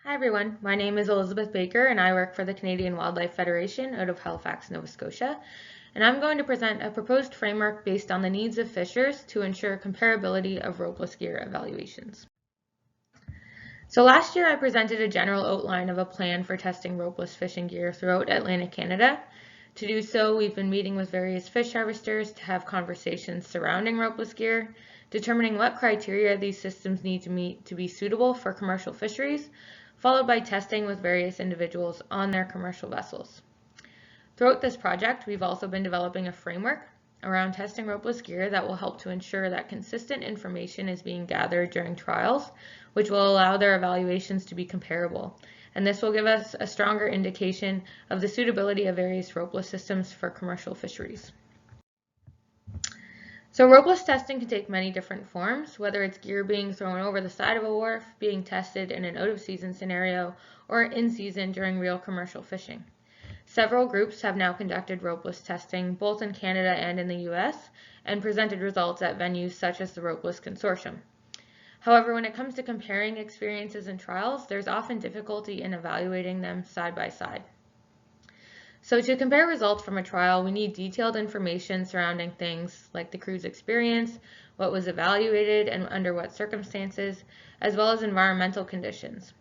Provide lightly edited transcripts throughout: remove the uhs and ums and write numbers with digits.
Hi everyone, my name is Elizabeth Baker and I work for the Canadian Wildlife Federation out of Halifax, Nova Scotia. And I'm going to present a proposed framework based on the needs of fishers to ensure comparability of ropeless gear evaluations. So last year I presented a general outline of a plan for testing ropeless fishing gear throughout Atlantic Canada. To do so, we've been meeting with various fish harvesters to have conversations surrounding ropeless gear, determining what criteria these systems need to meet to be suitable for commercial fisheries, followed by testing with various individuals on their commercial vessels. Throughout this project, we've also been developing a framework around testing ropeless gear that will help to ensure that consistent information is being gathered during trials, which will allow their evaluations to be comparable. And this will give us a stronger indication of the suitability of various ropeless systems for commercial fisheries. So ropeless testing can take many different forms, whether it's gear being thrown over the side of a wharf, being tested in an out-of-season scenario, or in season during real commercial fishing. Several groups have now conducted ropeless testing both in Canada and in the US and presented results at venues such as the Baker2020RopelessConsortium. However, when it comes to comparing experiences and trials, there's often difficulty in evaluating them side by side. So to compare results from a trial, we need detailed information surrounding things like the crew's experience, what was evaluated and under what circumstances, as well as environmental conditions.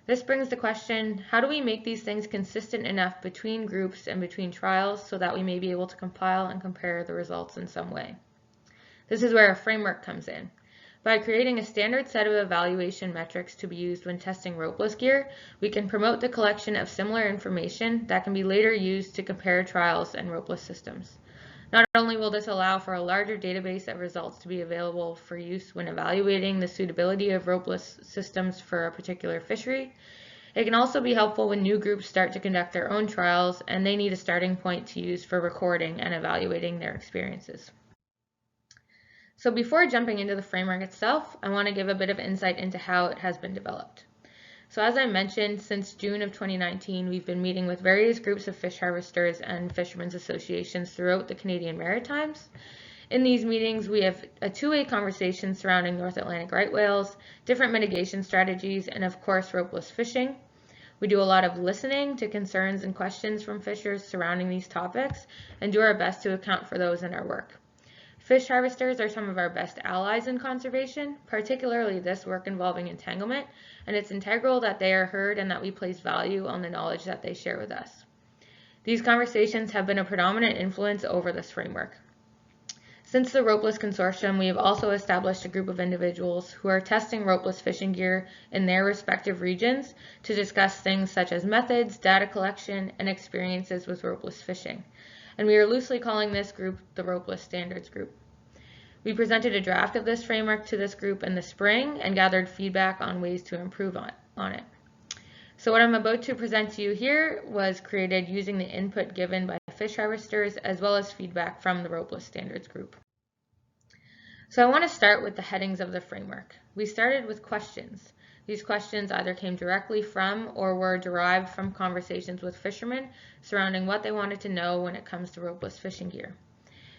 This brings the question, how do we make these things consistent enough between groups and between trials so that we may be able to compile and compare the results in some way? This is where a framework comes in. By creating a standard set of evaluation metrics to be used when testing ropeless gear, we can promote the collection of similar information that can be later used to compare trials and ropeless systems. Not only will this allow for a larger database of results to be available for use when evaluating the suitability of ropeless systems for a particular fishery, it can also be helpful when new groups start to conduct their own trials and they need a starting point to use for recording and evaluating their experiences. So before jumping into the framework itself, I want to give a bit of insight into how it has been developed. So as I mentioned, since June of 2019, we've been meeting with various groups of fish harvesters and fishermen's associations throughout the Canadian Maritimes. In these meetings, we have a two-way conversation surrounding North Atlantic right whales, different mitigation strategies, and of course, ropeless fishing. We do a lot of listening to concerns and questions from fishers surrounding these topics and do our best to account for those in our work. Fish harvesters are some of our best allies in conservation, particularly this work involving entanglement, and it's integral that they are heard and that we place value on the knowledge that they share with us. These conversations have been a predominant influence over this framework. Since the Baker2020RopelessConsortium, we have also established a group of individuals who are testing ropeless fishing gear in their respective regions to discuss things such as methods, data collection, and experiences with ropeless fishing. And we are loosely calling this group the Ropeless Standards Group. We presented a draft of this framework to this group in the spring and gathered feedback on ways to improve on it. So what I'm about to present to you here was created using the input given by fish harvesters as well as feedback from the Ropeless Standards Group. So I want to start with the headings of the framework. We started with questions. These questions either came directly from or were derived from conversations with fishermen surrounding what they wanted to know when it comes to ropeless fishing gear.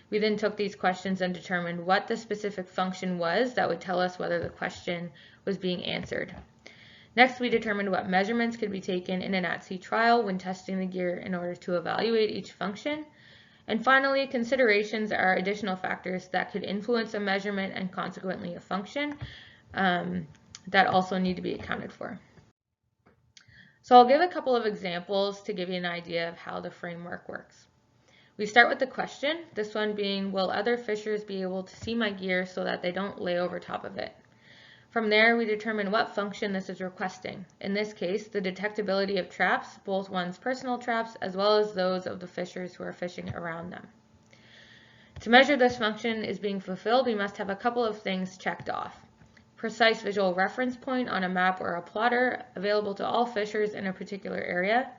We then took these questions and determined what the specific function was that would tell us whether the question was being answered. Next, we determined what measurements could be taken in an at-sea trial when testing the gear in order to evaluate each function. And finally, considerations are additional factors that could influence a measurement and consequently a function that also need to be accounted for. So I'll give a couple of examples to give you an idea of how the framework works. We start with the question, this one being, will other fishers be able to see my gear so that they don't lay over top of it? From there, we determine what function this is requesting. In this case, the detectability of traps, both one's personal traps as well as those of the fishers who are fishing around them. To measure this function is being fulfilled, we must have a couple of things checked off. Precise visual reference point on a map or a plotter available to all fishers in a particular area.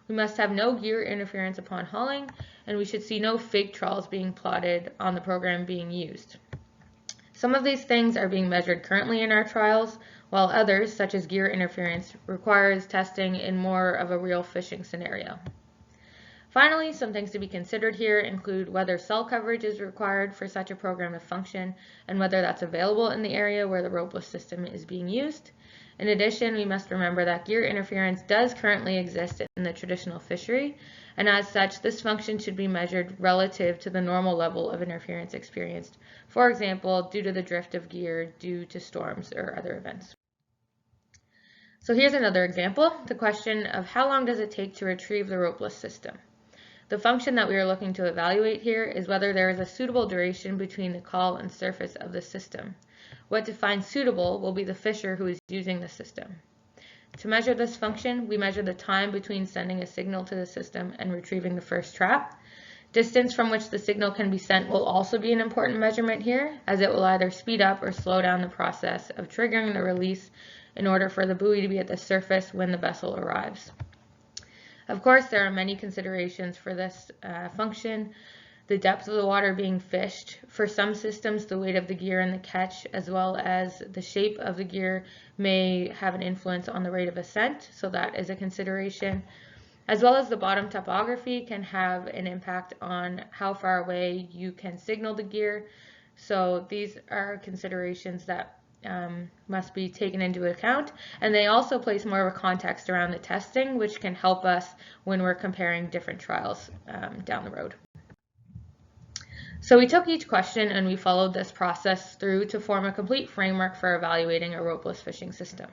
We must have no gear interference upon hauling, and we should see no fake trawls being plotted on the program being used. Some of these things are being measured currently in our trials, while others, such as gear interference, requires testing in more of a real fishing scenario. Finally, some things to be considered here include whether cell coverage is required for such a program to function and whether that's available in the area where the ropeless system is being used. In addition, we must remember that gear interference does currently exist in the traditional fishery, and as such, this function should be measured relative to the normal level of interference experienced, for example, due to the drift of gear due to storms or other events. So here's another example, the question of how long does it take to retrieve the ropeless system? The function that we are looking to evaluate here is whether there is a suitable duration between the call and surface of the system. What defines suitable will be the fisher who is using the system. To measure this function, we measure the time between sending a signal to the system and retrieving the first trap. Distance from which the signal can be sent will also be an important measurement here, as it will either speed up or slow down the process of triggering the release in order for the buoy to be at the surface when the vessel arrives. Of course, there are many considerations for this function. The depth of the water being fished. For some systems, the weight of the gear in the catch, as well as the shape of the gear, may have an influence on the rate of ascent, so that is a consideration. As well as the bottom topography can have an impact on how far away you can signal the gear. So these are considerations that must be taken into account, and they also place more of a context around the testing, which can help us when we're comparing different trials down the road. So we took each question and we followed this process through to form a complete framework for evaluating a ropeless fishing system.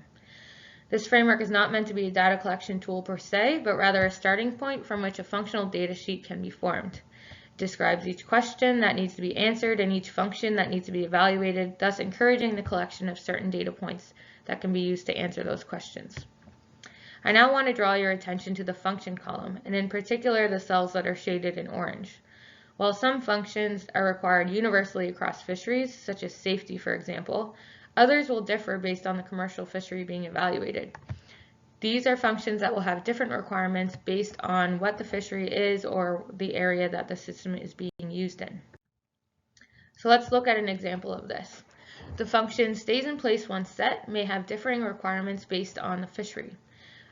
This framework is not meant to be a data collection tool per se, but rather a starting point from which a functional data sheet can be formed. Describes each question that needs to be answered and each function that needs to be evaluated, thus encouraging the collection of certain data points that can be used to answer those questions. I now want to draw your attention to the function column, and in particular the cells that are shaded in orange. While some functions are required universally across fisheries, such as safety for example, others will differ based on the commercial fishery being evaluated. These are functions that will have different requirements based on what the fishery is or the area that the system is being used in. So let's look at an example of this. The function stays in place once set may have differing requirements based on the fishery.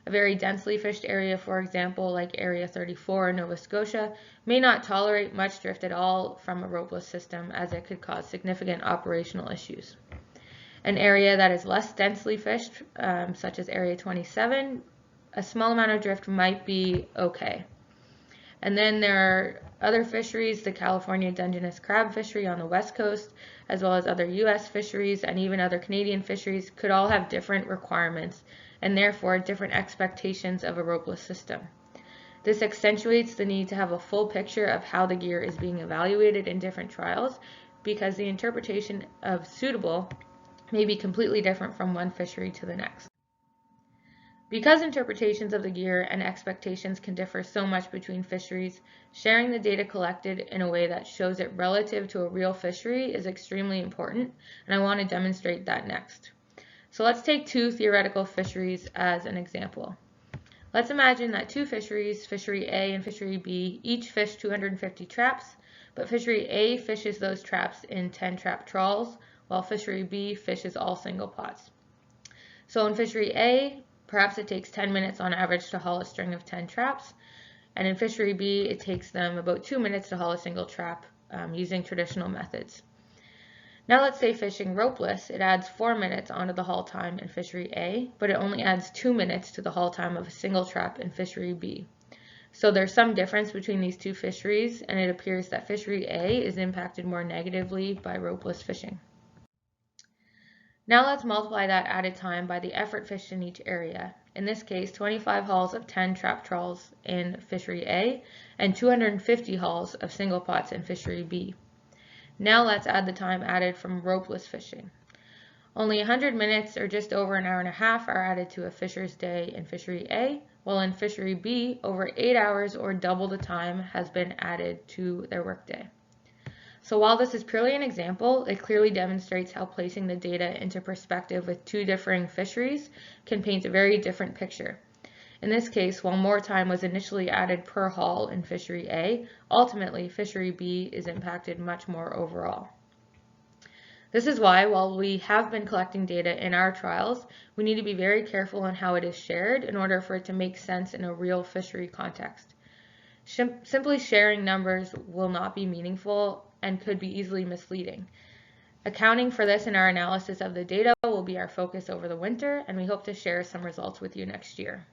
A very densely fished area, for example, like Area 34 in Nova Scotia, may not tolerate much drift at all from a ropeless system, as it could cause significant operational issues. An area that is less densely fished, such as Area 27, a small amount of drift might be okay. And then there are other fisheries, the California Dungeness crab fishery on the west coast, as well as other U.S. fisheries and even other Canadian fisheries could all have different requirements and therefore different expectations of a ropeless system. This accentuates the need to have a full picture of how the gear is being evaluated in different trials, because the interpretation of suitable may be completely different from one fishery to the next. Because interpretations of the gear and expectations can differ so much between fisheries, sharing the data collected in a way that shows it relative to a real fishery is extremely important, and I want to demonstrate that next. So let's take two theoretical fisheries as an example. Let's imagine that two fisheries, Fishery A and Fishery B, each fish 250 traps, but Fishery A fishes those traps in 10 trap trawls, while Fishery B fishes all single pots. So in Fishery A, perhaps it takes 10 minutes on average to haul a string of 10 traps, and in Fishery B, it takes them about 2 minutes to haul a single trap using traditional methods. Now let's say fishing ropeless, it adds 4 minutes onto the haul time in Fishery A, but it only adds 2 minutes to the haul time of a single trap in Fishery B. So there's some difference between these two fisheries, and it appears that Fishery A is impacted more negatively by ropeless fishing. Now let's multiply that added time by the effort fished in each area. In this case, 25 hauls of 10 trap trawls in Fishery A and 250 hauls of single pots in Fishery B. Now let's add the time added from ropeless fishing. Only 100 minutes or just over an hour and a half are added to a fisher's day in Fishery A, while in Fishery B, over 8 hours or double the time has been added to their workday. So while this is purely an example, it clearly demonstrates how placing the data into perspective with two differing fisheries can paint a very different picture. In this case, while more time was initially added per haul in Fishery A, ultimately Fishery B is impacted much more overall. This is why, while we have been collecting data in our trials, we need to be very careful on how it is shared in order for it to make sense in a real fishery context. Simply sharing numbers will not be meaningful and could be easily misleading. Accounting for this in our analysis of the data will be our focus over the winter, and we hope to share some results with you next year.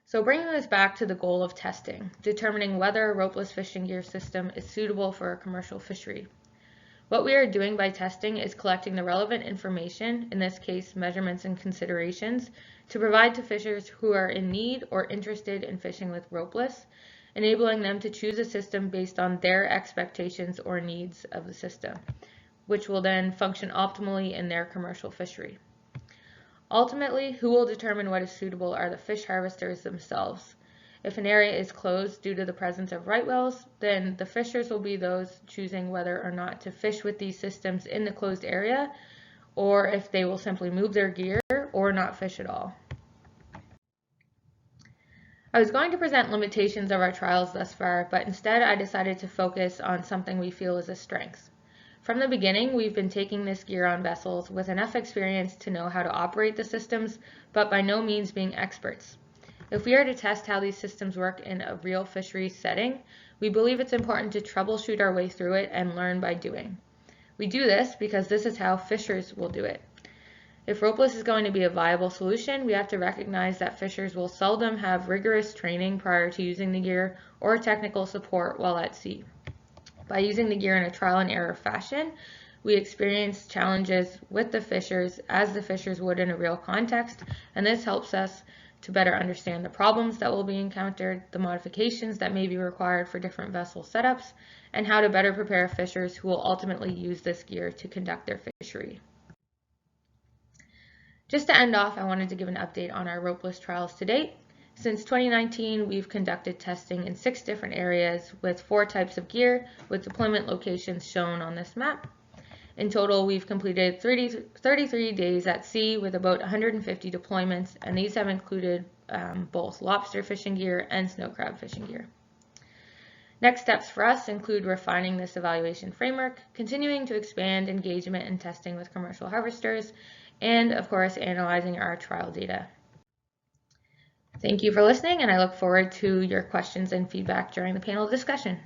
So bringing this back to the goal of testing, determining whether a ropeless fishing gear system is suitable for a commercial fishery. What we are doing by testing is collecting the relevant information, in this case measurements and considerations, to provide to fishers who are in need or interested in fishing with ropeless, enabling them to choose a system based on their expectations or needs of the system, which will then function optimally in their commercial fishery. Ultimately, who will determine what is suitable are the fish harvesters themselves. If an area is closed due to the presence of right whales, then the fishers will be those choosing whether or not to fish with these systems in the closed area, or if they will simply move their gear or not fish at all. I was going to present limitations of our trials thus far, but instead I decided to focus on something we feel is a strength. From the beginning, we've been taking this gear on vessels with enough experience to know how to operate the systems, but by no means being experts. If we are to test how these systems work in a real fisheries setting, we believe it's important to troubleshoot our way through it and learn by doing. We do this because this is how fishers will do it. If ropeless is going to be a viable solution, we have to recognize that fishers will seldom have rigorous training prior to using the gear or technical support while at sea. By using the gear in a trial and error fashion, we experience challenges with the fishers as the fishers would in a real context, and this helps us to better understand the problems that will be encountered, the modifications that may be required for different vessel setups, and how to better prepare fishers who will ultimately use this gear to conduct their fishery. Just to end off, I wanted to give an update on our ropeless trials to date. Since 2019, we've conducted testing in 6 different areas with 4 types of gear, with deployment locations shown on this map. In total, we've completed 33 days at sea with about 150 deployments, and these have included both lobster fishing gear and snow crab fishing gear. Next steps for us include refining this evaluation framework, continuing to expand engagement and testing with commercial harvesters, and of course, analyzing our trial data. Thank you for listening, and I look forward to your questions and feedback during the panel discussion.